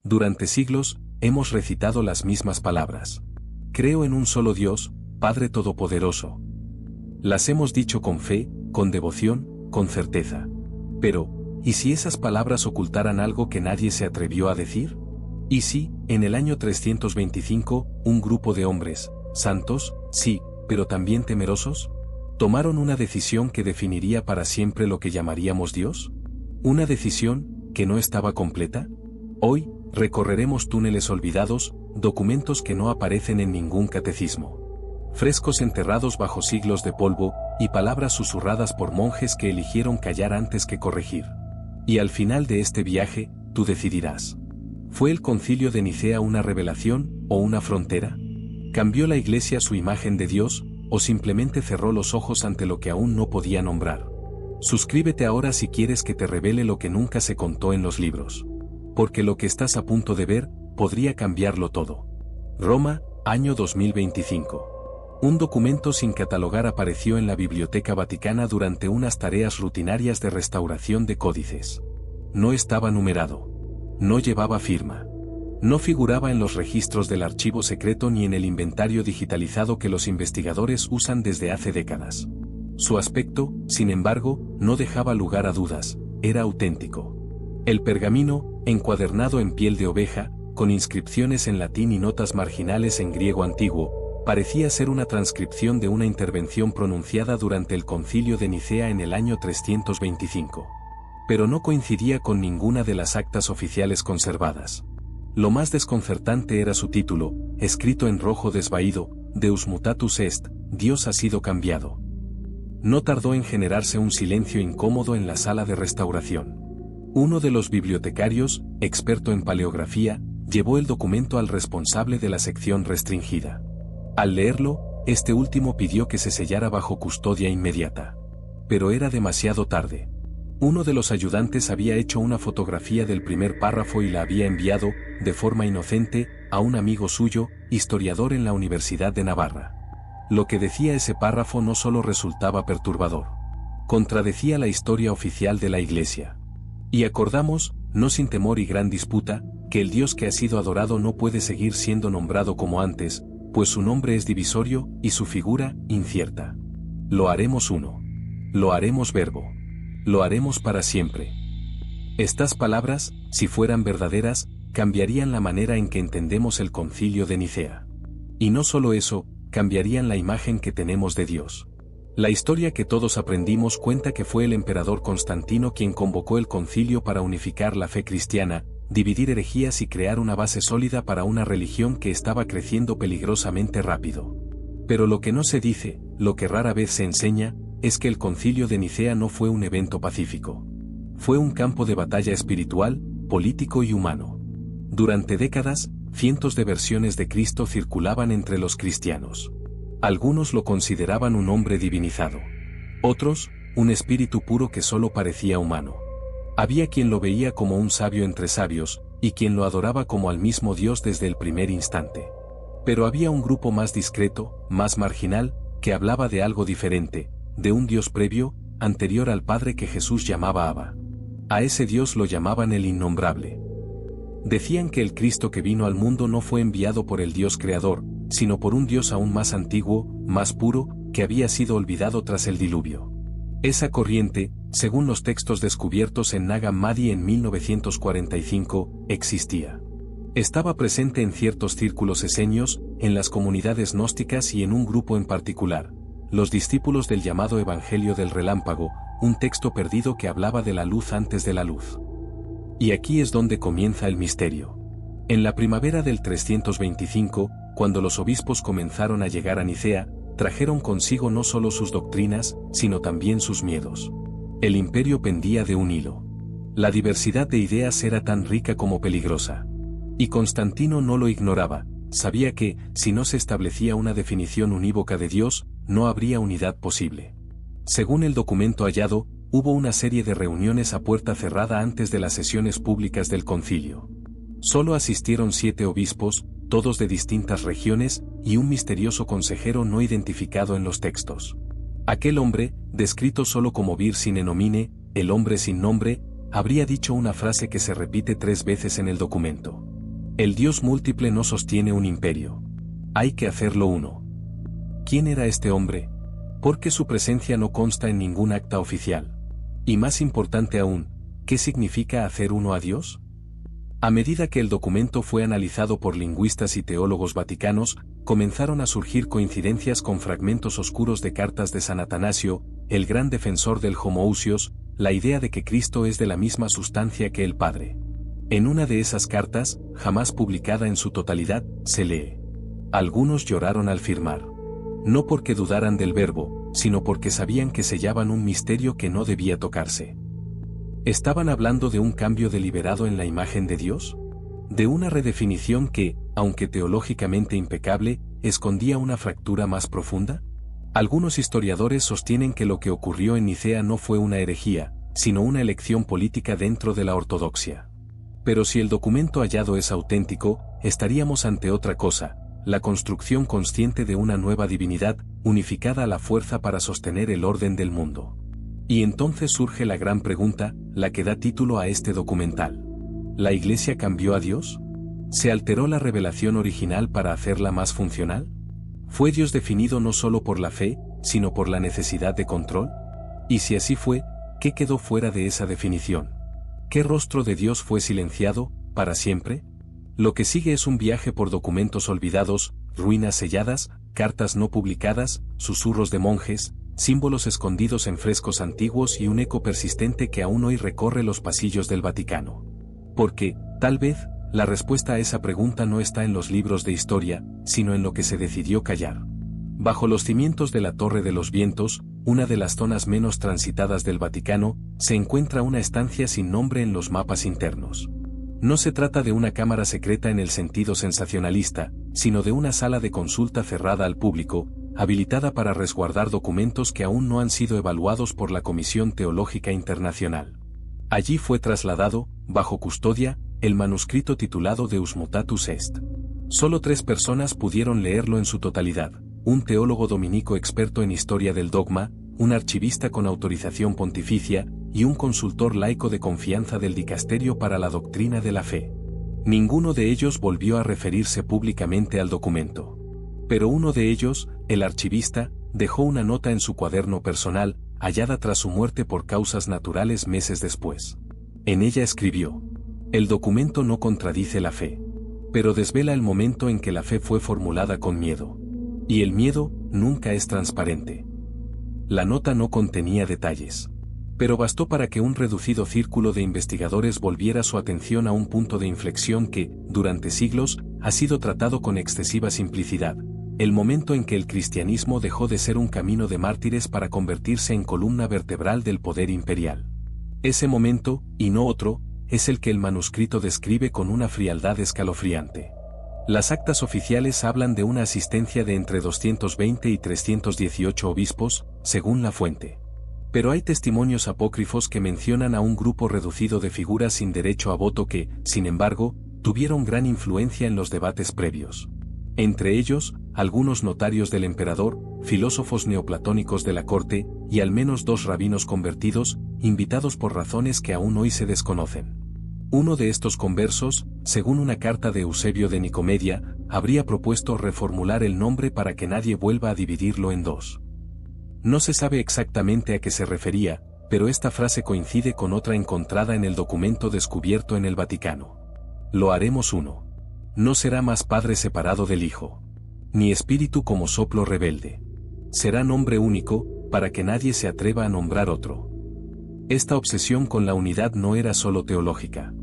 Durante siglos, hemos recitado las mismas palabras. Creo en un solo Dios, Padre Todopoderoso. Las hemos dicho con fe, con devoción, con certeza. Pero, ¿y si esas palabras ocultaran algo que nadie se atrevió a decir? ¿Y si, en el año 325, un grupo de hombres, santos, sí, pero también temerosos, tomaron una decisión que definiría para siempre lo que llamaríamos Dios? ¿Una decisión que no estaba completa? Hoy, recorreremos túneles olvidados, documentos que no aparecen en ningún catecismo. Frescos enterrados bajo siglos de polvo, y palabras susurradas por monjes que eligieron callar antes que corregir. Y al final de este viaje, tú decidirás. ¿Fue el Concilio de Nicea una revelación, o una frontera? ¿Cambió la Iglesia su imagen de Dios, o simplemente cerró los ojos ante lo que aún no podía nombrar? Suscríbete ahora si quieres que te revele lo que nunca se contó en los libros. Porque lo que estás a punto de ver, podría cambiarlo todo. Roma, año 2025. Un documento sin catalogar apareció en la Biblioteca Vaticana durante unas tareas rutinarias de restauración de códices. No estaba numerado. No llevaba firma. No figuraba en los registros del archivo secreto ni en el inventario digitalizado que los investigadores usan desde hace décadas. Su aspecto, sin embargo, no dejaba lugar a dudas, era auténtico. El pergamino, encuadernado en piel de oveja, con inscripciones en latín y notas marginales en griego antiguo, parecía ser una transcripción de una intervención pronunciada durante el Concilio de Nicea en el año 325. Pero no coincidía con ninguna de las actas oficiales conservadas. Lo más desconcertante era su título, escrito en rojo desvaído, Deus mutatus est, Dios ha sido cambiado. No tardó en generarse un silencio incómodo en la sala de restauración. Uno de los bibliotecarios, experto en paleografía, llevó el documento al responsable de la sección restringida. Al leerlo, este último pidió que se sellara bajo custodia inmediata. Pero era demasiado tarde. Uno de los ayudantes había hecho una fotografía del primer párrafo y la había enviado, de forma inocente, a un amigo suyo, historiador en la Universidad de Navarra. Lo que decía ese párrafo no solo resultaba perturbador. Contradecía la historia oficial de la Iglesia. Y acordamos, no sin temor y gran disputa, que el Dios que ha sido adorado no puede seguir siendo nombrado como antes, pues su nombre es divisorio, y su figura, incierta. Lo haremos uno. Lo haremos verbo. Lo haremos para siempre. Estas palabras, si fueran verdaderas, cambiarían la manera en que entendemos el Concilio de Nicea. Y no solo eso, cambiarían la imagen que tenemos de Dios. La historia que todos aprendimos cuenta que fue el emperador Constantino quien convocó el concilio para unificar la fe cristiana, dividir herejías y crear una base sólida para una religión que estaba creciendo peligrosamente rápido. Pero lo que no se dice, lo que rara vez se enseña, es que el Concilio de Nicea no fue un evento pacífico. Fue un campo de batalla espiritual, político y humano. Durante décadas, cientos de versiones de Cristo circulaban entre los cristianos. Algunos lo consideraban un hombre divinizado. Otros, un espíritu puro que solo parecía humano. Había quien lo veía como un sabio entre sabios, y quien lo adoraba como al mismo Dios desde el primer instante. Pero había un grupo más discreto, más marginal, que hablaba de algo diferente, de un Dios previo, anterior al Padre que Jesús llamaba Abba. A ese Dios lo llamaban el Innombrable. Decían que el Cristo que vino al mundo no fue enviado por el Dios creador, sino por un Dios aún más antiguo, más puro, que había sido olvidado tras el diluvio. Esa corriente, según los textos descubiertos en Nag Hammadi en 1945, existía. Estaba presente en ciertos círculos esenios, en las comunidades gnósticas y en un grupo en particular, los discípulos del llamado Evangelio del Relámpago, un texto perdido que hablaba de la luz antes de la luz. Y aquí es donde comienza el misterio. En la primavera del 325, cuando los obispos comenzaron a llegar a Nicea, trajeron consigo no solo sus doctrinas, sino también sus miedos. El imperio pendía de un hilo. La diversidad de ideas era tan rica como peligrosa. Y Constantino no lo ignoraba, sabía que, si no se establecía una definición unívoca de Dios, no habría unidad posible. Según el documento hallado, hubo una serie de reuniones a puerta cerrada antes de las sesiones públicas del concilio. Solo asistieron 7 obispos, todos de distintas regiones, y un misterioso consejero no identificado en los textos. Aquel hombre, descrito solo como vir sine nomine, el hombre sin nombre, habría dicho una frase que se repite 3 veces en el documento. El Dios múltiple no sostiene un imperio. Hay que hacerlo uno. ¿Quién era este hombre? Porque su presencia no consta en ningún acta oficial. Y más importante aún, ¿qué significa hacer uno a Dios? A medida que el documento fue analizado por lingüistas y teólogos vaticanos, comenzaron a surgir coincidencias con fragmentos oscuros de cartas de San Atanasio, el gran defensor del homoousios, la idea de que Cristo es de la misma sustancia que el Padre. En una de esas cartas, jamás publicada en su totalidad, se lee: algunos lloraron al firmar. No porque dudaran del verbo, sino porque sabían que sellaban un misterio que no debía tocarse. ¿Estaban hablando de un cambio deliberado en la imagen de Dios? ¿De una redefinición que, aunque teológicamente impecable, escondía una fractura más profunda? Algunos historiadores sostienen que lo que ocurrió en Nicea no fue una herejía, sino una elección política dentro de la ortodoxia. Pero si el documento hallado es auténtico, estaríamos ante otra cosa: la construcción consciente de una nueva divinidad, unificada a la fuerza para sostener el orden del mundo. Y entonces surge la gran pregunta, la que da título a este documental. ¿La Iglesia cambió a Dios? ¿Se alteró la revelación original para hacerla más funcional? ¿Fue Dios definido no solo por la fe, sino por la necesidad de control? Y si así fue, ¿qué quedó fuera de esa definición? ¿Qué rostro de Dios fue silenciado, para siempre? Lo que sigue es un viaje por documentos olvidados, ruinas selladas, cartas no publicadas, susurros de monjes, símbolos escondidos en frescos antiguos y un eco persistente que aún hoy recorre los pasillos del Vaticano. Porque, tal vez, la respuesta a esa pregunta no está en los libros de historia, sino en lo que se decidió callar. Bajo los cimientos de la Torre de los Vientos, una de las zonas menos transitadas del Vaticano, se encuentra una estancia sin nombre en los mapas internos. No se trata de una cámara secreta en el sentido sensacionalista, sino de una sala de consulta cerrada al público, habilitada para resguardar documentos que aún no han sido evaluados por la Comisión Teológica Internacional. Allí fue trasladado, bajo custodia, el manuscrito titulado Deus Mutatus Est. Solo 3 personas pudieron leerlo en su totalidad: un teólogo dominico experto en historia del dogma, un archivista con autorización pontificia, y un consultor laico de confianza del Dicasterio para la Doctrina de la Fe. Ninguno de ellos volvió a referirse públicamente al documento. Pero uno de ellos, el archivista, dejó una nota en su cuaderno personal, hallada tras su muerte por causas naturales meses después. En ella escribió: el documento no contradice la fe, pero desvela el momento en que la fe fue formulada con miedo. Y el miedo nunca es transparente. La nota no contenía detalles, pero bastó para que un reducido círculo de investigadores volviera su atención a un punto de inflexión que, durante siglos, ha sido tratado con excesiva simplicidad: el momento en que el cristianismo dejó de ser un camino de mártires para convertirse en columna vertebral del poder imperial. Ese momento, y no otro, es el que el manuscrito describe con una frialdad escalofriante. Las actas oficiales hablan de una asistencia de entre 220 y 318 obispos, según la fuente. Pero hay testimonios apócrifos que mencionan a un grupo reducido de figuras sin derecho a voto que, sin embargo, tuvieron gran influencia en los debates previos. Entre ellos, algunos notarios del emperador, filósofos neoplatónicos de la corte, y al menos 2 rabinos convertidos, invitados por razones que aún hoy se desconocen. Uno de estos conversos, según una carta de Eusebio de Nicomedia, habría propuesto reformular el nombre para que nadie vuelva a dividirlo en 2. No se sabe exactamente a qué se refería, pero esta frase coincide con otra encontrada en el documento descubierto en el Vaticano. Lo haremos uno. No será más Padre separado del Hijo, ni Espíritu como soplo rebelde. Será nombre único, para que nadie se atreva a nombrar otro. Esta obsesión con la unidad no era solo teológica.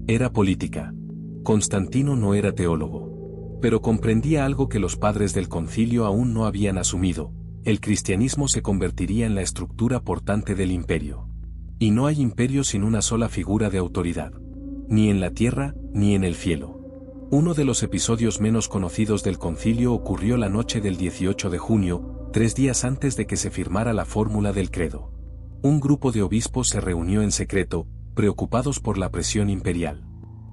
Era política. Constantino no era teólogo, pero comprendía algo que los padres del concilio aún no habían asumido: el cristianismo se convertiría en la estructura portante del imperio. Y no hay imperio sin una sola figura de autoridad, ni en la tierra, ni en el cielo. Uno de los episodios menos conocidos del concilio ocurrió la noche del 18 de junio, 3 días antes de que se firmara la fórmula del credo. Un grupo de obispos se reunió en secreto, preocupados por la presión imperial.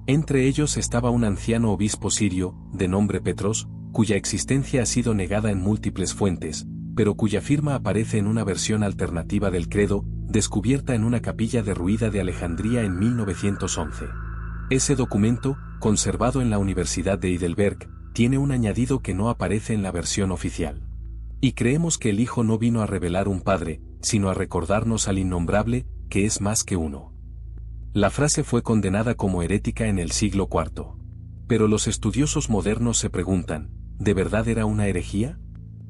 Entre ellos estaba un anciano obispo sirio, de nombre Petros, cuya existencia ha sido negada en múltiples fuentes, pero cuya firma aparece en una versión alternativa del credo, descubierta en una capilla derruida de Alejandría en 1911. Ese documento, conservado en la Universidad de Heidelberg, tiene un añadido que no aparece en la versión oficial. Y creemos que el Hijo no vino a revelar un Padre, sino a recordarnos al innombrable, que es más que uno. La frase fue condenada como herética en el siglo IV. Pero los estudiosos modernos se preguntan, ¿de verdad era una herejía?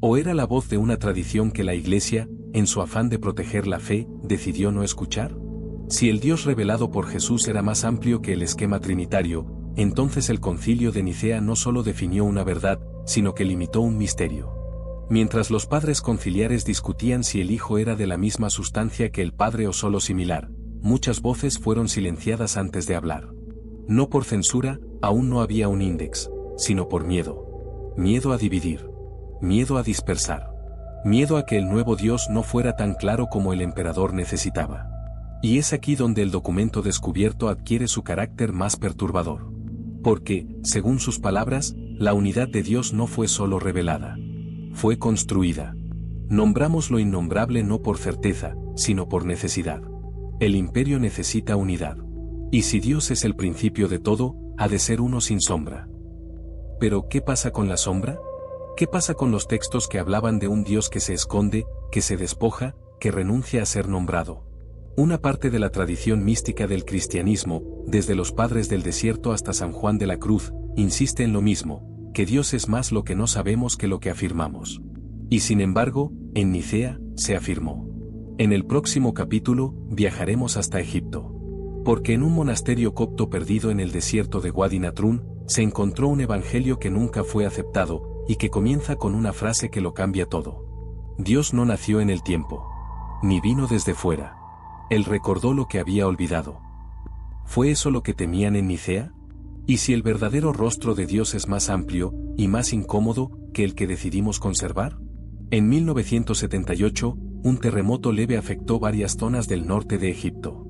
¿O era la voz de una tradición que la Iglesia, en su afán de proteger la fe, decidió no escuchar? Si el Dios revelado por Jesús era más amplio que el esquema trinitario, entonces el Concilio de Nicea no solo definió una verdad, sino que limitó un misterio. Mientras los padres conciliares discutían si el Hijo era de la misma sustancia que el Padre o solo similar, muchas voces fueron silenciadas antes de hablar. No por censura, aún no había un índex, sino por miedo. Miedo a dividir. Miedo a dispersar. Miedo a que el nuevo Dios no fuera tan claro como el emperador necesitaba. Y es aquí donde el documento descubierto adquiere su carácter más perturbador. Porque, según sus palabras, la unidad de Dios no fue solo revelada. Fue construida. Nombramos lo innombrable no por certeza, sino por necesidad. El imperio necesita unidad. Y si Dios es el principio de todo, ha de ser uno sin sombra. Pero, ¿qué pasa con la sombra? ¿Qué pasa con los textos que hablaban de un Dios que se esconde, que se despoja, que renuncia a ser nombrado? Una parte de la tradición mística del cristianismo, desde los padres del desierto hasta San Juan de la Cruz, insiste en lo mismo, que Dios es más lo que no sabemos que lo que afirmamos. Y sin embargo, en Nicea, se afirmó. En el próximo capítulo, viajaremos hasta Egipto. Porque en un monasterio copto perdido en el desierto de Wadi Natrun, se encontró un evangelio que nunca fue aceptado, y que comienza con una frase que lo cambia todo. Dios no nació en el tiempo. Ni vino desde fuera. Él recordó lo que había olvidado. ¿Fue eso lo que temían en Nicea? ¿Y si el verdadero rostro de Dios es más amplio, y más incómodo, que el que decidimos conservar? En 1978, un terremoto leve afectó varias zonas del norte de Egipto.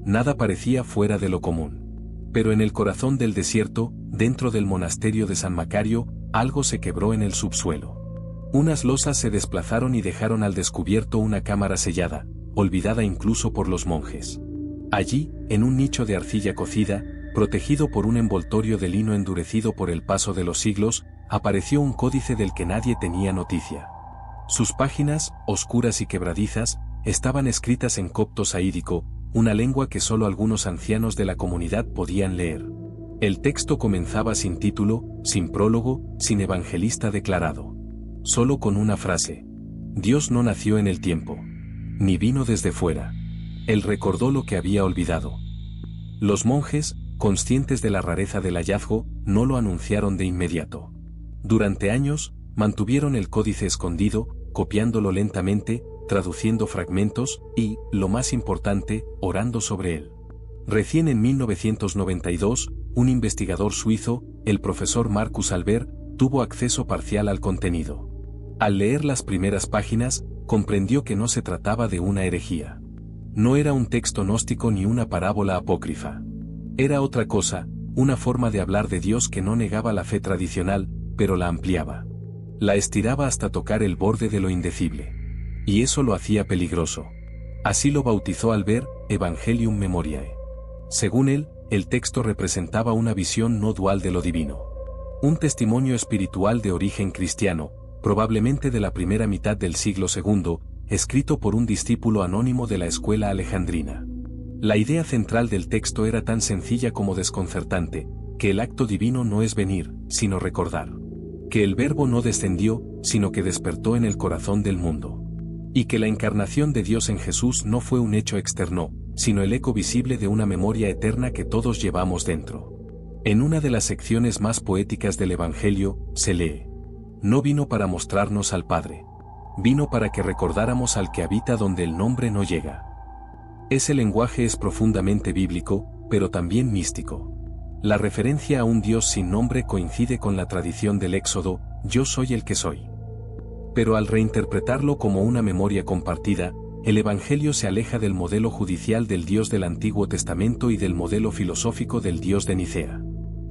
Nada parecía fuera de lo común. Pero en el corazón del desierto, dentro del monasterio de San Macario, algo se quebró en el subsuelo. Unas losas se desplazaron y dejaron al descubierto una cámara sellada, olvidada incluso por los monjes. Allí, en un nicho de arcilla cocida, protegido por un envoltorio de lino endurecido por el paso de los siglos, apareció un códice del que nadie tenía noticia. Sus páginas, oscuras y quebradizas, estaban escritas en copto saídico, una lengua que solo algunos ancianos de la comunidad podían leer. El texto comenzaba sin título, sin prólogo, sin evangelista declarado. Solo con una frase. Dios no nació en el tiempo. Ni vino desde fuera. Él recordó lo que había olvidado. Los monjes, conscientes de la rareza del hallazgo, no lo anunciaron de inmediato. Durante años, mantuvieron el códice escondido, copiándolo lentamente, traduciendo fragmentos y, lo más importante, orando sobre él. Recién en 1992, un investigador suizo, el profesor Marcus Albert, tuvo acceso parcial al contenido. Al leer las primeras páginas, comprendió que no se trataba de una herejía. No era un texto gnóstico ni una parábola apócrifa. Era otra cosa, una forma de hablar de Dios que no negaba la fe tradicional, pero la ampliaba. La estiraba hasta tocar el borde de lo indecible. Y eso lo hacía peligroso. Así lo bautizó Albert, Evangelium Memoriae. Según él, el texto representaba una visión no dual de lo divino. Un testimonio espiritual de origen cristiano, probablemente de la primera mitad del siglo II, escrito por un discípulo anónimo de la escuela alejandrina. La idea central del texto era tan sencilla como desconcertante, que el acto divino no es venir, sino recordar. Que el Verbo no descendió, sino que despertó en el corazón del mundo. Y que la encarnación de Dios en Jesús no fue un hecho externo, sino el eco visible de una memoria eterna que todos llevamos dentro. En una de las secciones más poéticas del Evangelio, se lee: no vino para mostrarnos al Padre. Vino para que recordáramos al que habita donde el nombre no llega. Ese lenguaje es profundamente bíblico, pero también místico. La referencia a un Dios sin nombre coincide con la tradición del Éxodo, yo soy el que soy. Pero al reinterpretarlo como una memoria compartida, el Evangelio se aleja del modelo judicial del Dios del Antiguo Testamento y del modelo filosófico del Dios de Nicea.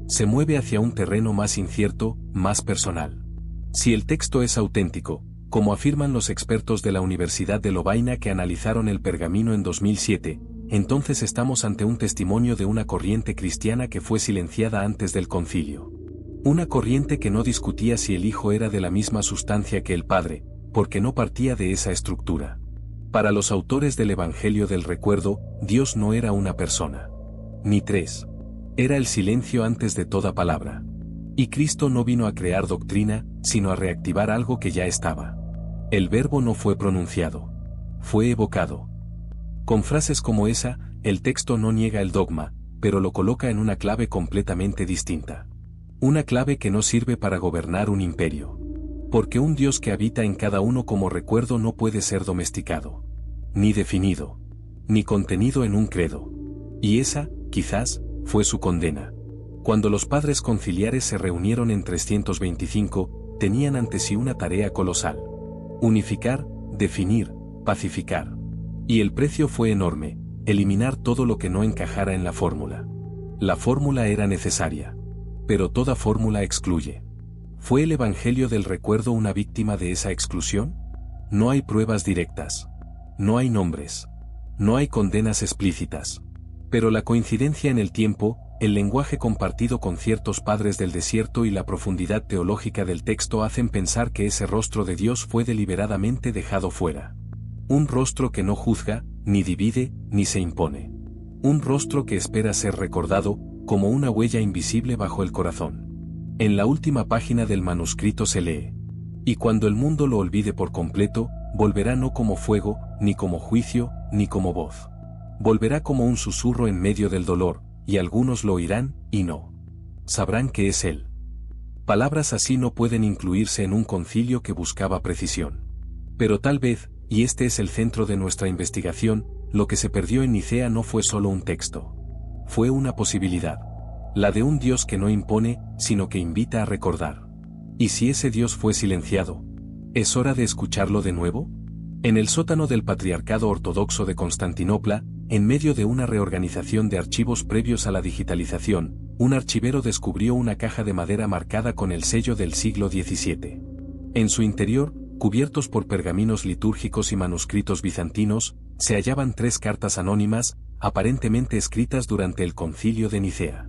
Se mueve hacia un terreno más incierto, más personal. Si el texto es auténtico, como afirman los expertos de la Universidad de Lovaina que analizaron el pergamino en 2007, entonces estamos ante un testimonio de una corriente cristiana que fue silenciada antes del concilio. Una corriente que no discutía si el Hijo era de la misma sustancia que el Padre, porque no partía de esa estructura. Para los autores del Evangelio del Recuerdo, Dios no era una persona, ni tres. Era el silencio antes de toda palabra. Y Cristo no vino a crear doctrina, sino a reactivar algo que ya estaba. El verbo no fue pronunciado. Fue evocado. Con frases como esa, el texto no niega el dogma, pero lo coloca en una clave completamente distinta. Una clave que no sirve para gobernar un imperio. Porque un Dios que habita en cada uno como recuerdo no puede ser domesticado, ni definido, ni contenido en un credo. Y esa, quizás, fue su condena. Cuando los padres conciliares se reunieron en 325, tenían ante sí una tarea colosal. Unificar, definir, pacificar. Y el precio fue enorme, eliminar todo lo que no encajara en la fórmula. La fórmula era necesaria. Pero toda fórmula excluye. ¿Fue el Evangelio del Recuerdo una víctima de esa exclusión? No hay pruebas directas. No hay nombres. No hay condenas explícitas. Pero la coincidencia en el tiempo, el lenguaje compartido con ciertos padres del desierto y la profundidad teológica del texto hacen pensar que ese rostro de Dios fue deliberadamente dejado fuera. Un rostro que no juzga, ni divide, ni se impone. Un rostro que espera ser recordado, como una huella invisible bajo el corazón. En la última página del manuscrito se lee: y cuando el mundo lo olvide por completo, volverá no como fuego, ni como juicio, ni como voz. Volverá como un susurro en medio del dolor, y algunos lo oirán, y no sabrán que es Él. Palabras así no pueden incluirse en un concilio que buscaba precisión. Pero tal vez, y este es el centro de nuestra investigación, lo que se perdió en Nicea no fue solo un texto. Fue una posibilidad. La de un Dios que no impone, sino que invita a recordar. ¿Y si ese Dios fue silenciado? ¿Es hora de escucharlo de nuevo? En el sótano del Patriarcado Ortodoxo de Constantinopla, en medio de una reorganización de archivos previos a la digitalización, un archivero descubrió una caja de madera marcada con el sello del siglo XVII. En su interior, cubiertos por pergaminos litúrgicos y manuscritos bizantinos, se hallaban 3 cartas anónimas, aparentemente escritas durante el Concilio de Nicea.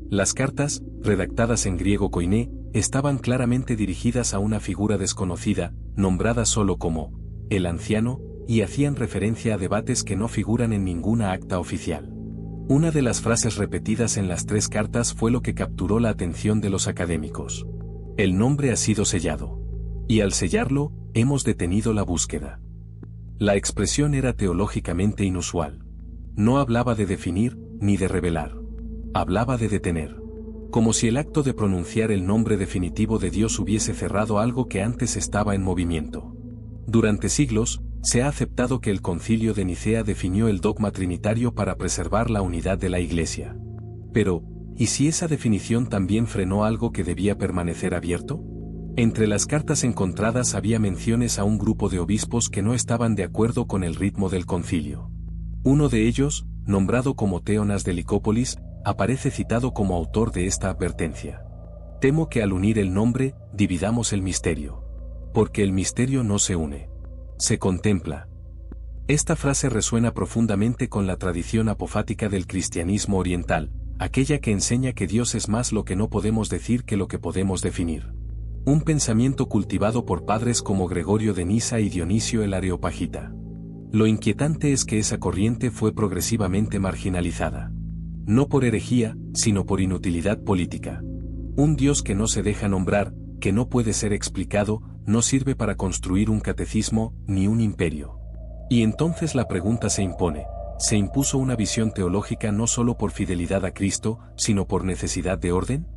Las cartas, redactadas en griego koiné, estaban claramente dirigidas a una figura desconocida, nombrada solo como el anciano, y hacían referencia a debates que no figuran en ninguna acta oficial. Una de las frases repetidas en las 3 cartas fue lo que capturó la atención de los académicos. El nombre ha sido sellado. Y al sellarlo, hemos detenido la búsqueda. La expresión era teológicamente inusual. No hablaba de definir, ni de revelar. Hablaba de detener. Como si el acto de pronunciar el nombre definitivo de Dios hubiese cerrado algo que antes estaba en movimiento. Durante siglos, se ha aceptado que el Concilio de Nicea definió el dogma trinitario para preservar la unidad de la Iglesia. Pero, ¿y si esa definición también frenó algo que debía permanecer abierto? Entre las cartas encontradas había menciones a un grupo de obispos que no estaban de acuerdo con el ritmo del concilio. Uno de ellos, nombrado como Teonas de Licópolis, aparece citado como autor de esta advertencia. Temo que al unir el nombre, dividamos el misterio. Porque el misterio no se une. Se contempla. Esta frase resuena profundamente con la tradición apofática del cristianismo oriental, aquella que enseña que Dios es más lo que no podemos decir que lo que podemos definir. Un pensamiento cultivado por padres como Gregorio de Nisa y Dionisio el Areopagita. Lo inquietante es que esa corriente fue progresivamente marginalizada. No por herejía, sino por inutilidad política. Un Dios que no se deja nombrar, que no puede ser explicado, no sirve para construir un catecismo, ni un imperio. Y entonces la pregunta se impone: ¿se impuso una visión teológica no solo por fidelidad a Cristo, sino por necesidad de orden?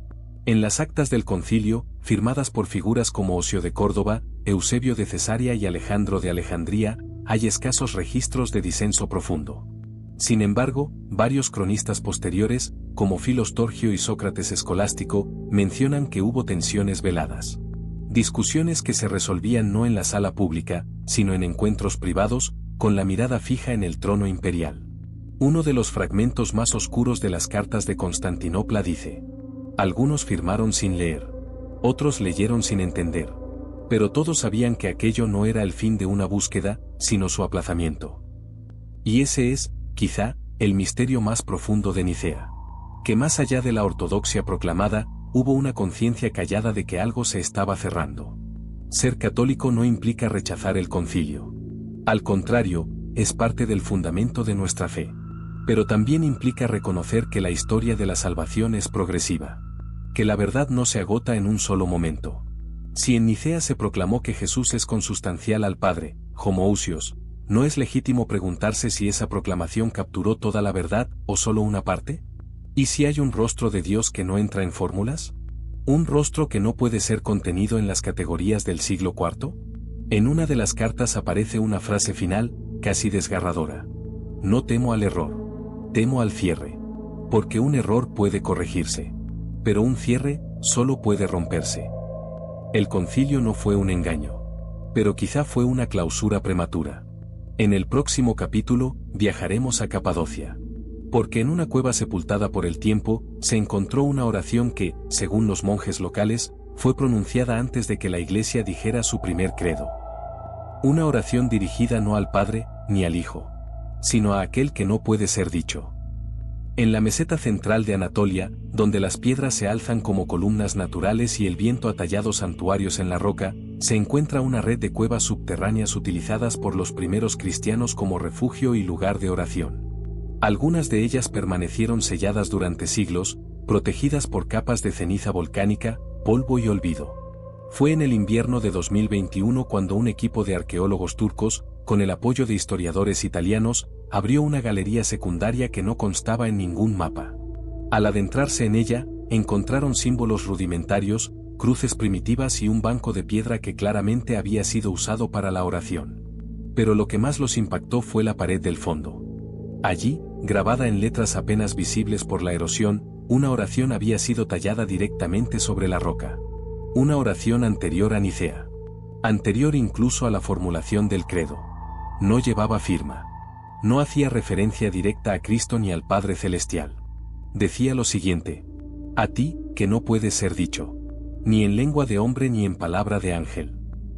En las actas del concilio, firmadas por figuras como Osio de Córdoba, Eusebio de Cesarea y Alejandro de Alejandría, hay escasos registros de disenso profundo. Sin embargo, varios cronistas posteriores, como Filostorgio y Sócrates Escolástico, mencionan que hubo tensiones veladas. Discusiones que se resolvían no en la sala pública, sino en encuentros privados, con la mirada fija en el trono imperial. Uno de los fragmentos más oscuros de las cartas de Constantinopla dice: algunos firmaron sin leer, otros leyeron sin entender. Pero todos sabían que aquello no era el fin de una búsqueda, sino su aplazamiento. Y ese es, quizá, el misterio más profundo de Nicea. Que más allá de la ortodoxia proclamada, hubo una conciencia callada de que algo se estaba cerrando. Ser católico no implica rechazar el concilio. Al contrario, es parte del fundamento de nuestra fe. Pero también implica reconocer que la historia de la salvación es progresiva. Que la verdad no se agota en un solo momento. Si en Nicea se proclamó que Jesús es consustancial al Padre, homoousios, ¿no es legítimo preguntarse si esa proclamación capturó toda la verdad o solo una parte? ¿Y si hay un rostro de Dios que no entra en fórmulas? ¿Un rostro que no puede ser contenido en las categorías del siglo IV? En una de las cartas aparece una frase final, casi desgarradora. No temo al error. Temo al cierre. Porque un error puede corregirse. Pero un cierre solo puede romperse. El concilio no fue un engaño. Pero quizá fue una clausura prematura. En el próximo capítulo, viajaremos a Capadocia. Porque en una cueva sepultada por el tiempo, se encontró una oración que, según los monjes locales, fue pronunciada antes de que la Iglesia dijera su primer credo. Una oración dirigida no al Padre, ni al Hijo, sino a aquel que no puede ser dicho. En la meseta central de Anatolia, donde las piedras se alzan como columnas naturales y el viento ha tallado santuarios en la roca, se encuentra una red de cuevas subterráneas utilizadas por los primeros cristianos como refugio y lugar de oración. Algunas de ellas permanecieron selladas durante siglos, protegidas por capas de ceniza volcánica, polvo y olvido. Fue en el invierno de 2021 cuando un equipo de arqueólogos turcos, con el apoyo de historiadores italianos, abrió una galería secundaria que no constaba en ningún mapa. Al adentrarse en ella, encontraron símbolos rudimentarios, cruces primitivas y un banco de piedra que claramente había sido usado para la oración. Pero lo que más los impactó fue la pared del fondo. Allí, grabada en letras apenas visibles por la erosión, una oración había sido tallada directamente sobre la roca. Una oración anterior a Nicea. Anterior incluso a la formulación del credo. No llevaba firma. No hacía referencia directa a Cristo ni al Padre Celestial. Decía lo siguiente: a ti, que no puede ser dicho, ni en lengua de hombre ni en palabra de ángel.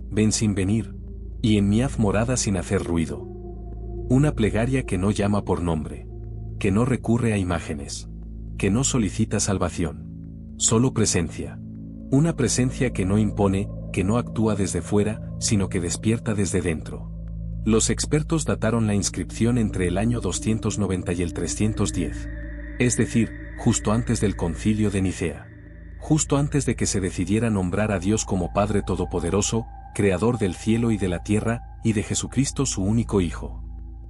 Ven sin venir, y en mí haz morada sin hacer ruido. Una plegaria que no llama por nombre, que no recurre a imágenes, que no solicita salvación, solo presencia. Una presencia que no impone, que no actúa desde fuera, sino que despierta desde dentro. Los expertos dataron la inscripción entre el año 290 y el 310. Es decir, justo antes del concilio de Nicea. Justo antes de que se decidiera nombrar a Dios como Padre Todopoderoso, Creador del cielo y de la tierra, y de Jesucristo su único Hijo.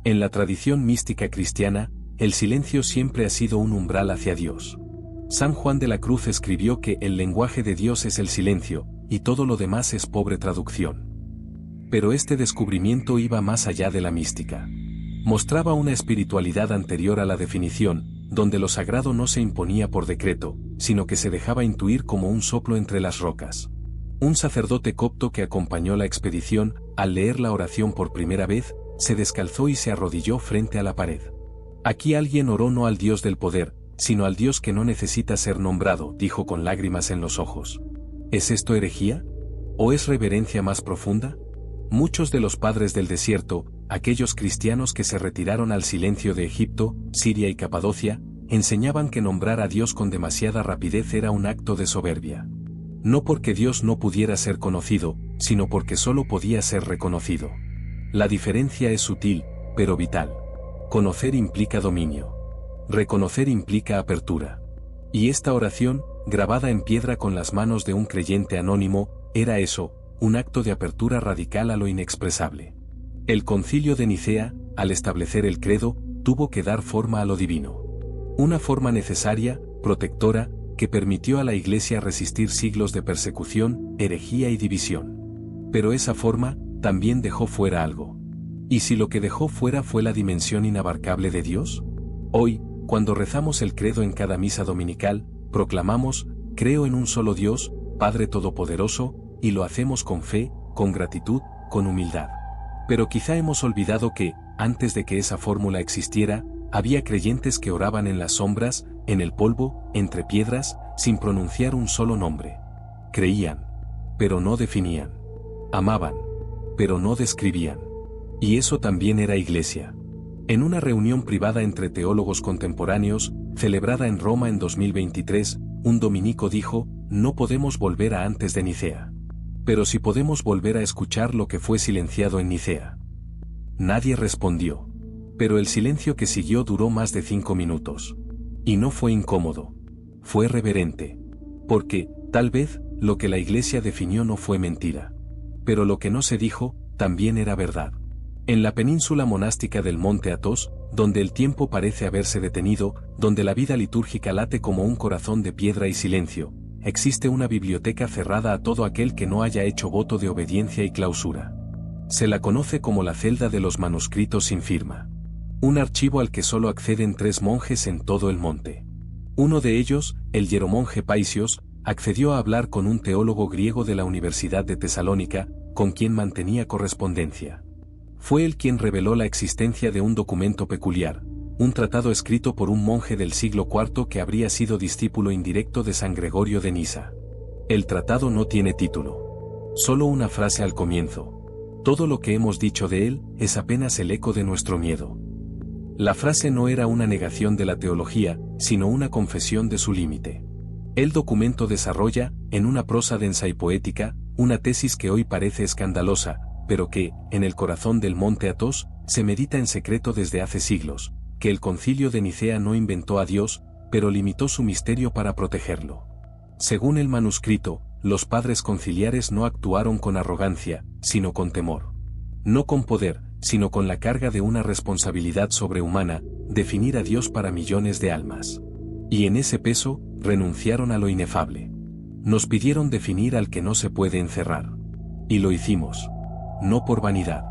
En la tradición mística cristiana, el silencio siempre ha sido un umbral hacia Dios. San Juan de la Cruz escribió que el lenguaje de Dios es el silencio, y todo lo demás es pobre traducción. Pero este descubrimiento iba más allá de la mística. Mostraba una espiritualidad anterior a la definición, donde lo sagrado no se imponía por decreto, sino que se dejaba intuir como un soplo entre las rocas. Un sacerdote copto que acompañó la expedición, al leer la oración por primera vez, se descalzó y se arrodilló frente a la pared. Aquí alguien oró no al Dios del poder, sino al Dios que no necesita ser nombrado, dijo con lágrimas en los ojos. ¿Es esto herejía? ¿O es reverencia más profunda? Muchos de los padres del desierto, aquellos cristianos que se retiraron al silencio de Egipto, Siria y Capadocia, enseñaban que nombrar a Dios con demasiada rapidez era un acto de soberbia. No porque Dios no pudiera ser conocido, sino porque solo podía ser reconocido. La diferencia es sutil, pero vital. Conocer implica dominio. Reconocer implica apertura. Y esta oración, grabada en piedra con las manos de un creyente anónimo, era eso, un acto de apertura radical a lo inexpresable. El concilio de Nicea, al establecer el credo, tuvo que dar forma a lo divino. Una forma necesaria, protectora, que permitió a la Iglesia resistir siglos de persecución, herejía y división. Pero esa forma, también dejó fuera algo. ¿Y si lo que dejó fuera fue la dimensión inabarcable de Dios? Hoy, cuando rezamos el credo en cada misa dominical, proclamamos: creo en un solo Dios, Padre Todopoderoso, y lo hacemos con fe, con gratitud, con humildad. Pero quizá hemos olvidado que, antes de que esa fórmula existiera, había creyentes que oraban en las sombras, en el polvo, entre piedras, sin pronunciar un solo nombre. Creían, pero no definían. Amaban, pero no describían. Y eso también era iglesia. En una reunión privada entre teólogos contemporáneos, celebrada en Roma en 2023, un dominico dijo: no podemos volver a antes de Nicea. Pero sí podemos volver a escuchar lo que fue silenciado en Nicea. Nadie respondió. Pero el silencio que siguió duró más de 5 minutos. Y no fue incómodo. Fue reverente. Porque, tal vez, lo que la Iglesia definió no fue mentira. Pero lo que no se dijo, también era verdad. En la península monástica del Monte Athos, donde el tiempo parece haberse detenido, donde la vida litúrgica late como un corazón de piedra y silencio, existe una biblioteca cerrada a todo aquel que no haya hecho voto de obediencia y clausura. Se la conoce como la celda de los manuscritos sin firma. Un archivo al que solo acceden 3 monjes en todo el monte. Uno de ellos, el hieromonje Paisios, accedió a hablar con un teólogo griego de la Universidad de Tesalónica, con quien mantenía correspondencia. Fue él quien reveló la existencia de un documento peculiar, un tratado escrito por un monje del siglo IV que habría sido discípulo indirecto de San Gregorio de Nisa. El tratado no tiene título. Solo una frase al comienzo. Todo lo que hemos dicho de él es apenas el eco de nuestro miedo. La frase no era una negación de la teología, sino una confesión de su límite. El documento desarrolla, en una prosa densa y poética, una tesis que hoy parece escandalosa, pero que, en el corazón del Monte Athos, se medita en secreto desde hace siglos, que el Concilio de Nicea no inventó a Dios, pero limitó su misterio para protegerlo. Según el manuscrito, los padres conciliares no actuaron con arrogancia, sino con temor. No con poder, sino con la carga de una responsabilidad sobrehumana, definir a Dios para millones de almas. Y en ese peso, renunciaron a lo inefable. Nos pidieron definir al que no se puede encerrar. Y lo hicimos. No por vanidad.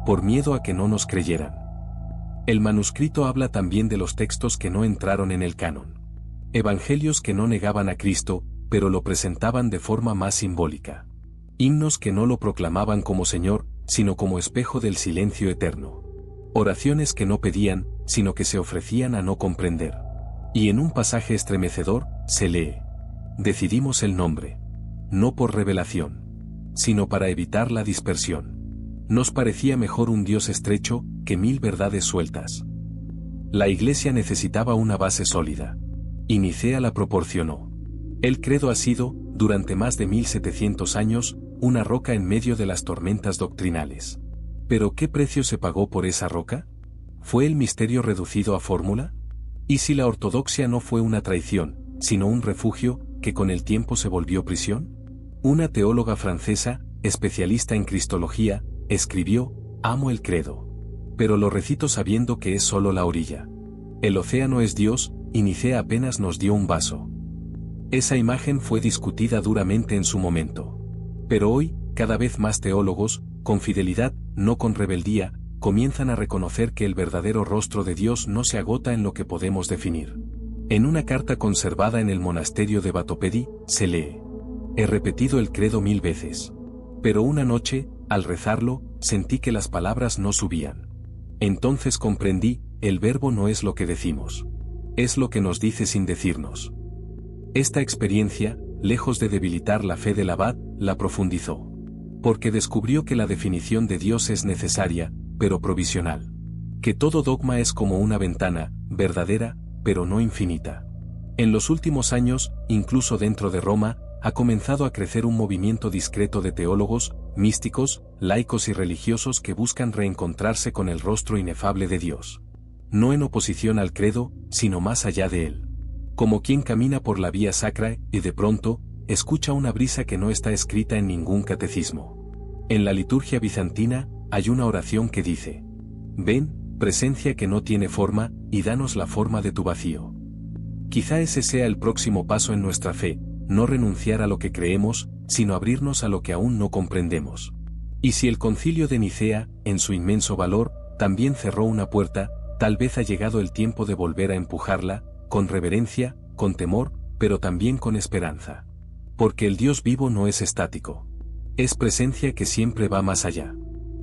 Por miedo a que no nos creyeran. El manuscrito habla también de los textos que no entraron en el canon. Evangelios que no negaban a Cristo, pero lo presentaban de forma más simbólica. Himnos que no lo proclamaban como Señor, sino como espejo del silencio eterno. Oraciones que no pedían, sino que se ofrecían a no comprender. Y en un pasaje estremecedor, se lee: decidimos el nombre. No por revelación, sino para evitar la dispersión. Nos parecía mejor un Dios estrecho, que 1000 verdades sueltas. La Iglesia necesitaba una base sólida. Y Nicea la proporcionó. El credo ha sido, durante más de 1700 años, una roca en medio de las tormentas doctrinales. ¿Pero qué precio se pagó por esa roca? ¿Fue el misterio reducido a fórmula? ¿Y si la ortodoxia no fue una traición, sino un refugio, que con el tiempo se volvió prisión? Una teóloga francesa, especialista en cristología, escribió: amo el credo. Pero lo recito sabiendo que es solo la orilla. El océano es Dios, y Nicea apenas nos dio un vaso. Esa imagen fue discutida duramente en su momento. Pero hoy, cada vez más teólogos, con fidelidad, no con rebeldía, comienzan a reconocer que el verdadero rostro de Dios no se agota en lo que podemos definir. En una carta conservada en el monasterio de Batopedi, se lee: he repetido el credo 1000 veces. Pero una noche, al rezarlo, sentí que las palabras no subían. Entonces comprendí, el verbo no es lo que decimos. Es lo que nos dice sin decirnos. Esta experiencia, lejos de debilitar la fe del abad, la profundizó. Porque descubrió que la definición de Dios es necesaria, pero provisional. Que todo dogma es como una ventana, verdadera, pero no infinita. En los últimos años, incluso dentro de Roma, ha comenzado a crecer un movimiento discreto de teólogos, místicos, laicos y religiosos que buscan reencontrarse con el rostro inefable de Dios. No en oposición al credo, sino más allá de él. Como quien camina por la vía sacra y de pronto, escucha una brisa que no está escrita en ningún catecismo. En la liturgia bizantina, hay una oración que dice: ven, presencia que no tiene forma, y danos la forma de tu vacío. Quizá ese sea el próximo paso en nuestra fe, no renunciar a lo que creemos, sino abrirnos a lo que aún no comprendemos. Y si el Concilio de Nicea, en su inmenso valor, también cerró una puerta, tal vez ha llegado el tiempo de volver a empujarla, con reverencia, con temor, pero también con esperanza. Porque el Dios vivo no es estático. Es presencia que siempre va más allá.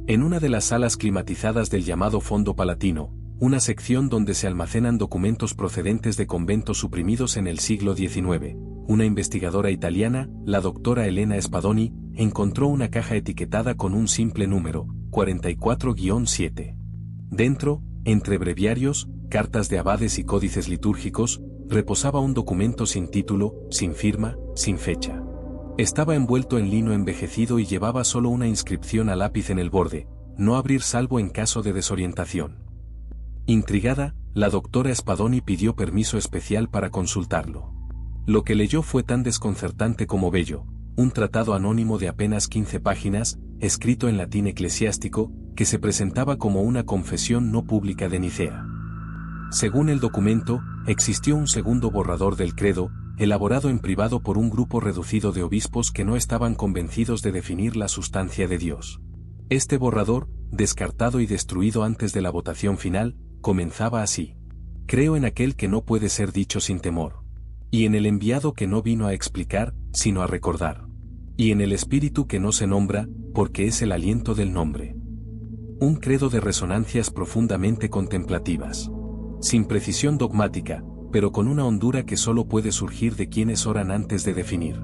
En una de las salas climatizadas del llamado Fondo Palatino, una sección donde se almacenan documentos procedentes de conventos suprimidos en el siglo XIX, una investigadora italiana, la doctora Elena Spadoni, encontró una caja etiquetada con un simple número, 44-7. Dentro, entre breviarios, cartas de abades y códices litúrgicos, reposaba un documento sin título, sin firma, sin fecha. Estaba envuelto en lino envejecido y llevaba solo una inscripción a lápiz en el borde: no abrir salvo en caso de desorientación. Intrigada, la doctora Spadoni pidió permiso especial para consultarlo. Lo que leyó fue tan desconcertante como bello: un tratado anónimo de apenas 15 páginas, escrito en latín eclesiástico, que se presentaba como una confesión no pública de Nicea. Según el documento, existió un segundo borrador del credo, elaborado en privado por un grupo reducido de obispos que no estaban convencidos de definir la sustancia de Dios. Este borrador, descartado y destruido antes de la votación final, comenzaba así: creo en aquel que no puede ser dicho sin temor, y en el enviado que no vino a explicar, sino a recordar, y en el Espíritu que no se nombra, porque es el aliento del nombre. Un credo de resonancias profundamente contemplativas, sin precisión dogmática, pero con una hondura que solo puede surgir de quienes oran antes de definir.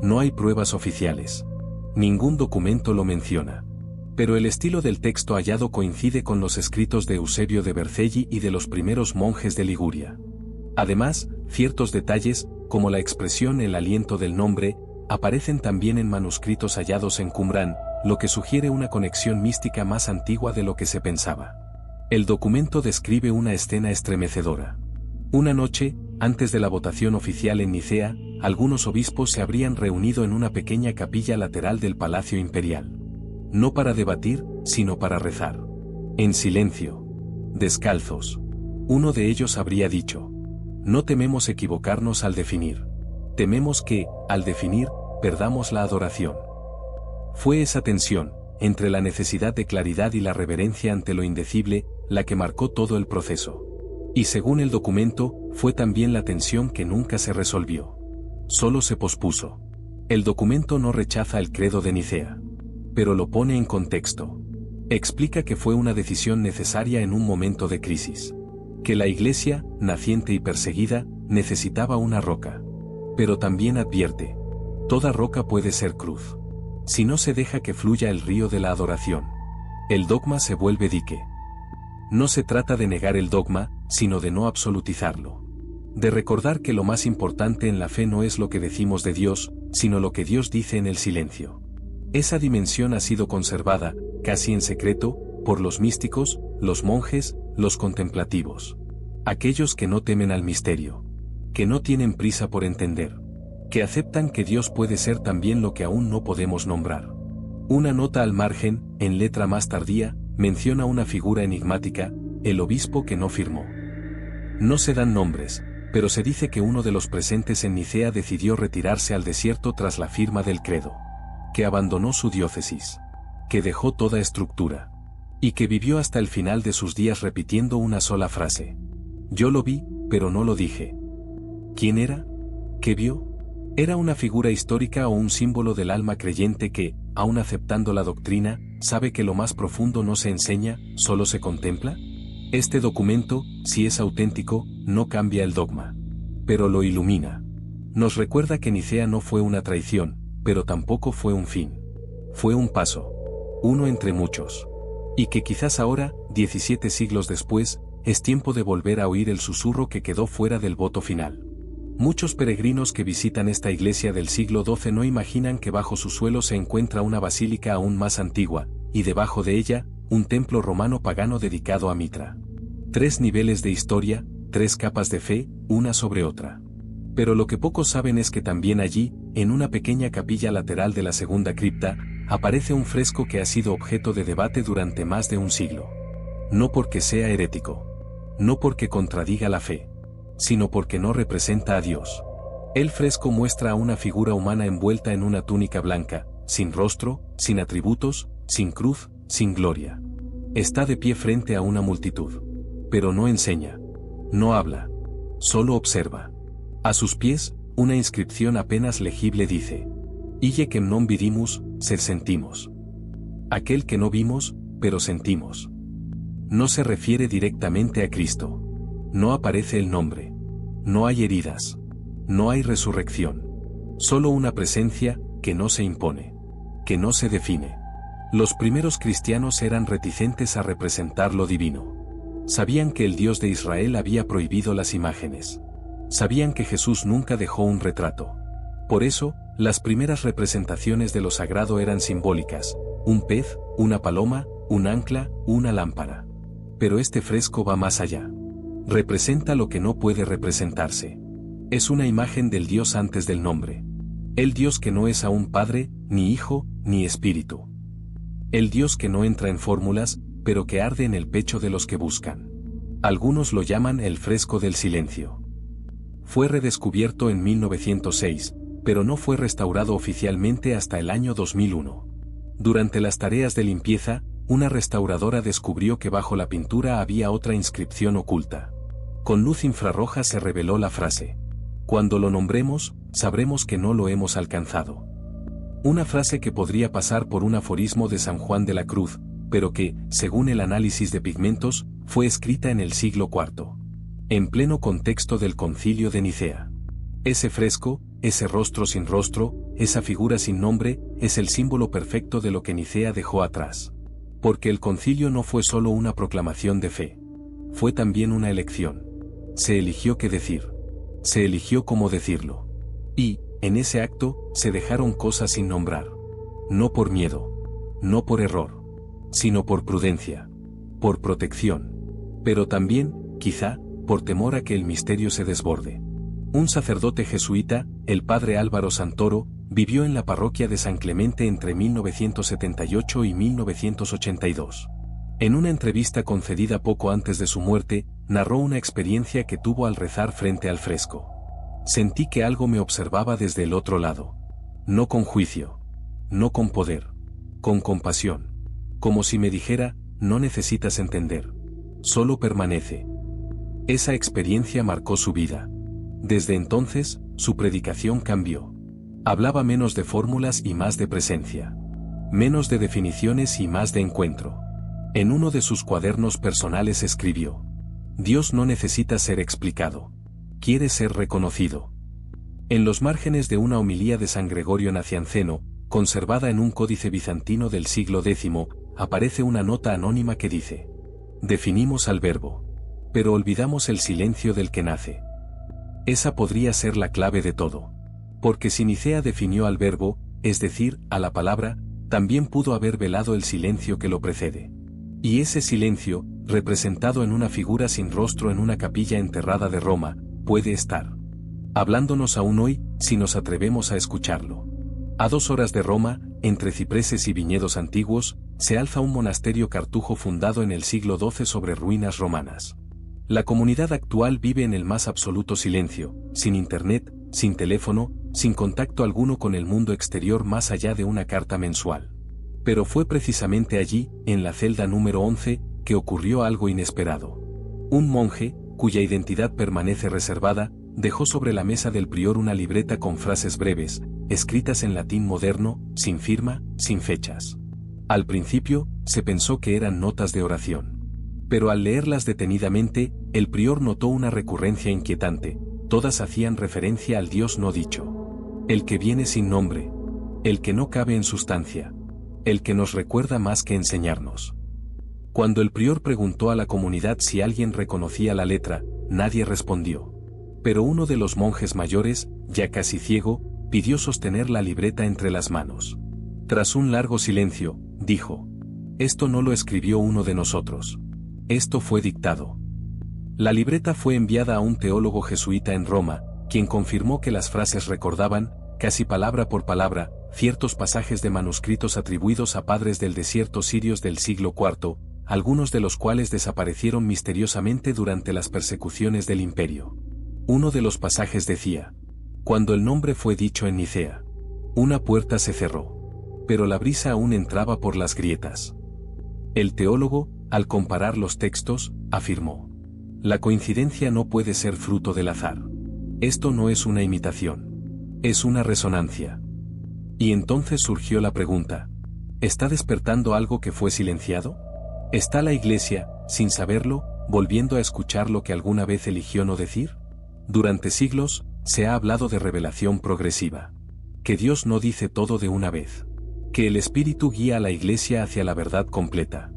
No hay pruebas oficiales. Ningún documento lo menciona. Pero el estilo del texto hallado coincide con los escritos de Eusebio de Vercelli y de los primeros monjes de Liguria. Además, ciertos detalles, como la expresión "el aliento del nombre", aparecen también en manuscritos hallados en Qumrán, lo que sugiere una conexión mística más antigua de lo que se pensaba. El documento describe una escena estremecedora. Una noche, antes de la votación oficial en Nicea, algunos obispos se habrían reunido en una pequeña capilla lateral del Palacio Imperial. No para debatir, sino para rezar. En silencio. Descalzos. Uno de ellos habría dicho: no tememos equivocarnos al definir. Tememos que, al definir, perdamos la adoración. Fue esa tensión, entre la necesidad de claridad y la reverencia ante lo indecible, la que marcó todo el proceso. Y según el documento, fue también la tensión que nunca se resolvió. Solo se pospuso. El documento no rechaza el credo de Nicea, pero lo pone en contexto. Explica que fue una decisión necesaria en un momento de crisis. Que la Iglesia, naciente y perseguida, necesitaba una roca. Pero también advierte: toda roca puede ser cruz. Si no se deja que fluya el río de la adoración, el dogma se vuelve dique. No se trata de negar el dogma, sino de no absolutizarlo. De recordar que lo más importante en la fe no es lo que decimos de Dios, sino lo que Dios dice en el silencio. Esa dimensión ha sido conservada, casi en secreto, por los místicos, los monjes, los contemplativos. Aquellos que no temen al misterio. Que no tienen prisa por entender. Que aceptan que Dios puede ser también lo que aún no podemos nombrar. Una nota al margen, en letra más tardía, menciona una figura enigmática: el obispo que no firmó. No se dan nombres, pero se dice que uno de los presentes en Nicea decidió retirarse al desierto tras la firma del credo. Que abandonó su diócesis. Que dejó toda estructura. Y que vivió hasta el final de sus días repitiendo una sola frase: yo lo vi, pero no lo dije. ¿Quién era? ¿Qué vio? ¿Era una figura histórica o un símbolo del alma creyente que, aun aceptando la doctrina, sabe que lo más profundo no se enseña, solo se contempla? Este documento, si es auténtico, no cambia el dogma, pero lo ilumina. Nos recuerda que Nicea no fue una traición, pero tampoco fue un fin. Fue un paso. Uno entre muchos. Y que quizás ahora, 17 siglos después, es tiempo de volver a oír el susurro que quedó fuera del voto final. Muchos peregrinos que visitan esta iglesia del siglo XII no imaginan que bajo su suelo se encuentra una basílica aún más antigua, y debajo de ella, un templo romano pagano dedicado a Mitra. 3 niveles de historia, 3 capas de fe, una sobre otra. Pero lo que pocos saben es que también allí, en una pequeña capilla lateral de la segunda cripta, aparece un fresco que ha sido objeto de debate durante más de un siglo. No porque sea herético. No porque contradiga la fe. Sino porque no representa a Dios. El fresco muestra a una figura humana envuelta en una túnica blanca, sin rostro, sin atributos, sin cruz, sin gloria. Está de pie frente a una multitud. Pero no enseña. No habla. Solo observa. A sus pies, una inscripción apenas legible dice: Ille quem non vidimus, sed sentimos. Aquel que no vimos, pero sentimos. No se refiere directamente a Cristo. No aparece el nombre. No hay heridas. No hay resurrección. Solo una presencia, que no se impone. Que no se define. Los primeros cristianos eran reticentes a representar lo divino. Sabían que el Dios de Israel había prohibido las imágenes. Sabían que Jesús nunca dejó un retrato. Por eso, las primeras representaciones de lo sagrado eran simbólicas: un pez, una paloma, un ancla, una lámpara. Pero este fresco va más allá. Representa lo que no puede representarse. Es una imagen del Dios antes del nombre. El Dios que no es aún Padre, ni Hijo, ni Espíritu. El Dios que no entra en fórmulas, pero que arde en el pecho de los que buscan. Algunos lo llaman el fresco del silencio. Fue redescubierto en 1906, pero no fue restaurado oficialmente hasta el año 2001. Durante las tareas de limpieza, una restauradora descubrió que bajo la pintura había otra inscripción oculta. Con luz infrarroja se reveló la frase: cuando lo nombremos, sabremos que no lo hemos alcanzado. Una frase que podría pasar por un aforismo de San Juan de la Cruz, pero que, según el análisis de pigmentos, fue escrita en el siglo IV. En pleno contexto del Concilio de Nicea. Ese fresco, ese rostro sin rostro, esa figura sin nombre, es el símbolo perfecto de lo que Nicea dejó atrás. Porque el concilio no fue solo una proclamación de fe. Fue también una elección. Se eligió qué decir. Se eligió cómo decirlo. Y, en ese acto, se dejaron cosas sin nombrar. No por miedo. No por error. Sino por prudencia. Por protección. Pero también, quizá, por temor a que el misterio se desborde. Un sacerdote jesuita, el padre Álvaro Santoro, vivió en la parroquia de San Clemente entre 1978 y 1982. En una entrevista concedida poco antes de su muerte, narró una experiencia que tuvo al rezar frente al fresco. Sentí que algo me observaba desde el otro lado. No con juicio. No con poder. Con compasión. Como si me dijera: no necesitas entender. Solo permanece. Esa experiencia marcó su vida. Desde entonces, su predicación cambió. Hablaba menos de fórmulas y más de presencia. Menos de definiciones y más de encuentro. En uno de sus cuadernos personales escribió: Dios no necesita ser explicado. Quiere ser reconocido. En los márgenes de una homilía de San Gregorio Nacianceno, conservada en un códice bizantino del siglo X, aparece una nota anónima que dice: definimos al verbo. Pero olvidamos el silencio del que nace. Esa podría ser la clave de todo. Porque si Nicea definió al verbo, es decir, a la palabra, también pudo haber velado el silencio que lo precede. Y ese silencio, representado en una figura sin rostro en una capilla enterrada de Roma, puede estar hablándonos aún hoy, si nos atrevemos a escucharlo. A 2 horas de Roma, entre cipreses y viñedos antiguos, se alza un monasterio cartujo fundado en el siglo XII sobre ruinas romanas. La comunidad actual vive en el más absoluto silencio, sin internet, sin teléfono, sin contacto alguno con el mundo exterior más allá de una carta mensual. Pero fue precisamente allí, en la celda número 11, que ocurrió algo inesperado. Un monje, cuya identidad permanece reservada, dejó sobre la mesa del prior una libreta con frases breves, escritas en latín moderno, sin firma, sin fechas. Al principio, se pensó que eran notas de oración. Pero al leerlas detenidamente, el prior notó una recurrencia inquietante: todas hacían referencia al Dios no dicho. El que viene sin nombre. El que no cabe en sustancia. El que nos recuerda más que enseñarnos. Cuando el prior preguntó a la comunidad si alguien reconocía la letra, nadie respondió. Pero uno de los monjes mayores, ya casi ciego, pidió sostener la libreta entre las manos. Tras un largo silencio, dijo: esto no lo escribió uno de nosotros. Esto fue dictado. La libreta fue enviada a un teólogo jesuita en Roma, quien confirmó que las frases recordaban, casi palabra por palabra, ciertos pasajes de manuscritos atribuidos a padres del desierto sirios del siglo IV, algunos de los cuales desaparecieron misteriosamente durante las persecuciones del imperio. Uno de los pasajes decía: cuando el nombre fue dicho en Nicea, una puerta se cerró. Pero la brisa aún entraba por las grietas. El teólogo, al comparar los textos, afirmó: la coincidencia no puede ser fruto del azar. Esto no es una imitación. Es una resonancia. Y entonces surgió la pregunta: ¿está despertando algo que fue silenciado? ¿Está la Iglesia, sin saberlo, volviendo a escuchar lo que alguna vez eligió no decir? Durante siglos, se ha hablado de revelación progresiva. Que Dios no dice todo de una vez. Que el Espíritu guía a la Iglesia hacia la verdad completa.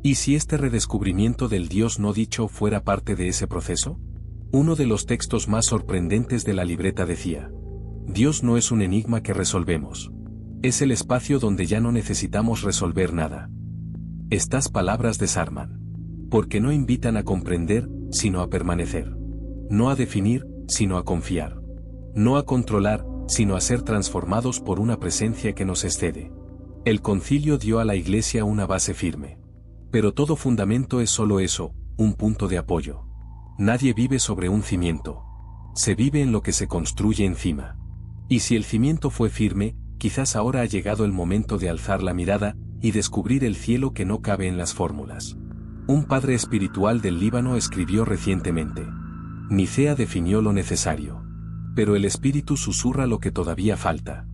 ¿Y si este redescubrimiento del Dios no dicho fuera parte de ese proceso? Uno de los textos más sorprendentes de la libreta decía: Dios no es un enigma que resolvemos. Es el espacio donde ya no necesitamos resolver nada. Estas palabras desarman. Porque no invitan a comprender, sino a permanecer. No a definir, sino a confiar. No a controlar, sino a ser transformados por una presencia que nos excede. El concilio dio a la Iglesia una base firme. Pero todo fundamento es solo eso, un punto de apoyo. Nadie vive sobre un cimiento. Se vive en lo que se construye encima. Y si el cimiento fue firme, quizás ahora ha llegado el momento de alzar la mirada y descubrir el cielo que no cabe en las fórmulas. Un padre espiritual del Líbano escribió recientemente: Nicea definió lo necesario. Pero el espíritu susurra lo que todavía falta.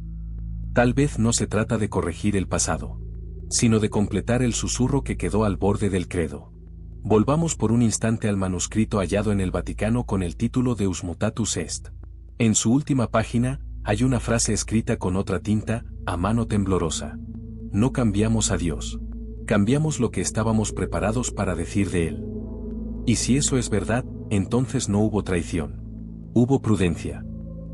Tal vez no se trata de corregir el pasado, sino de completar el susurro que quedó al borde del credo. Volvamos por un instante al manuscrito hallado en el Vaticano con el título Deus Mutatus Est. En su última página, hay una frase escrita con otra tinta, a mano temblorosa. No cambiamos a Dios. Cambiamos lo que estábamos preparados para decir de Él. Y si eso es verdad, entonces no hubo traición. Hubo prudencia.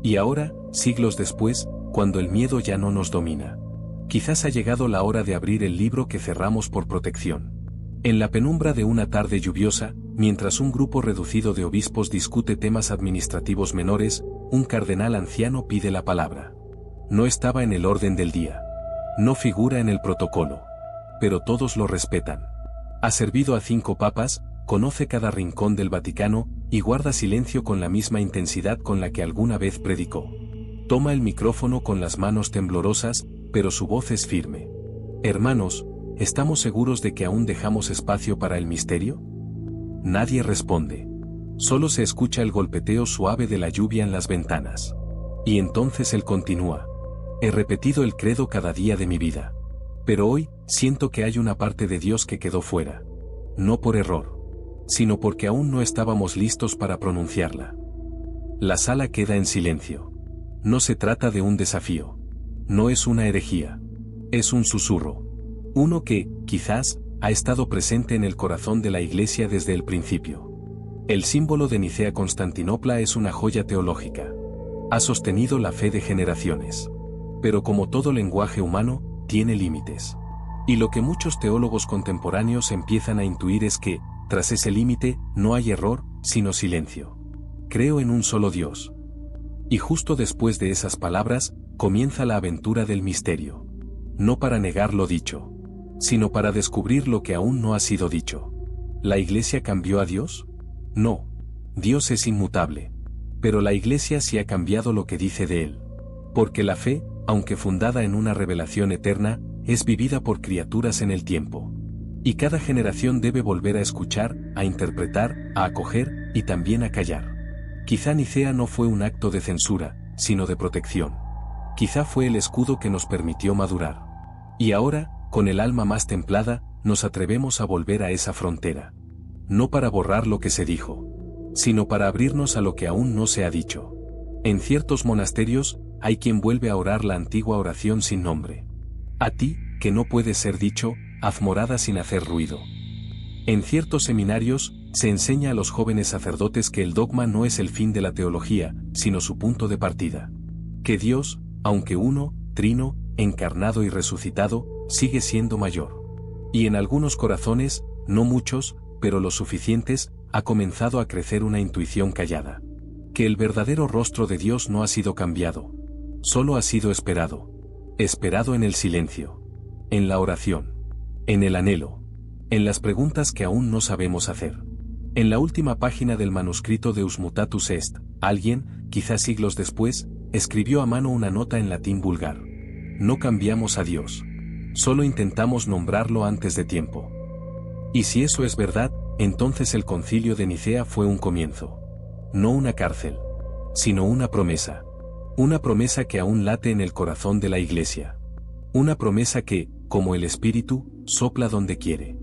Y ahora, siglos después, cuando el miedo ya no nos domina, quizás ha llegado la hora de abrir el libro que cerramos por protección. En la penumbra de una tarde lluviosa, mientras un grupo reducido de obispos discute temas administrativos menores, un cardenal anciano pide la palabra. No estaba en el orden del día. No figura en el protocolo. Pero todos lo respetan. Ha servido a 5 papas, conoce cada rincón del Vaticano, y guarda silencio con la misma intensidad con la que alguna vez predicó. Toma el micrófono con las manos temblorosas, pero su voz es firme. Hermanos, ¿estamos seguros de que aún dejamos espacio para el misterio? Nadie responde. Solo se escucha el golpeteo suave de la lluvia en las ventanas. Y entonces él continúa. He repetido el credo cada día de mi vida. Pero hoy, siento que hay una parte de Dios que quedó fuera. No por error, sino porque aún no estábamos listos para pronunciarla. La sala queda en silencio. No se trata de un desafío. No es una herejía. Es un susurro. Uno que, quizás, ha estado presente en el corazón de la Iglesia desde el principio. El símbolo de Nicea Constantinopla es una joya teológica. Ha sostenido la fe de generaciones. Pero como todo lenguaje humano, tiene límites. Y lo que muchos teólogos contemporáneos empiezan a intuir es que, tras ese límite, no hay error, sino silencio. Creo en un solo Dios. Y justo después de esas palabras, comienza la aventura del misterio. No para negar lo dicho, sino para descubrir lo que aún no ha sido dicho. ¿La Iglesia cambió a Dios? No. Dios es inmutable. Pero la Iglesia sí ha cambiado lo que dice de Él. Porque la fe, aunque fundada en una revelación eterna, es vivida por criaturas en el tiempo. Y cada generación debe volver a escuchar, a interpretar, a acoger, y también a callar. Quizá Nicea no fue un acto de censura, sino de protección. Quizá fue el escudo que nos permitió madurar. Y ahora, con el alma más templada, nos atrevemos a volver a esa frontera. No para borrar lo que se dijo, sino para abrirnos a lo que aún no se ha dicho. En ciertos monasterios, hay quien vuelve a orar la antigua oración sin nombre. A ti, que no puede ser dicho, haz morada sin hacer ruido. En ciertos seminarios, se enseña a los jóvenes sacerdotes que el dogma no es el fin de la teología, sino su punto de partida. Que Dios, aunque uno, trino, encarnado y resucitado, sigue siendo mayor. Y en algunos corazones, no muchos, pero los suficientes, ha comenzado a crecer una intuición callada. Que el verdadero rostro de Dios no ha sido cambiado. Solo ha sido esperado. Esperado en el silencio. En la oración. En el anhelo. En las preguntas que aún no sabemos hacer. En la última página del manuscrito Deus Mutatus Est, alguien, quizás siglos después, escribió a mano una nota en latín vulgar. No cambiamos a Dios. Solo intentamos nombrarlo antes de tiempo. Y si eso es verdad, entonces el concilio de Nicea fue un comienzo. No una cárcel, sino una promesa. Una promesa que aún late en el corazón de la Iglesia. Una promesa que, como el Espíritu, sopla donde quiere.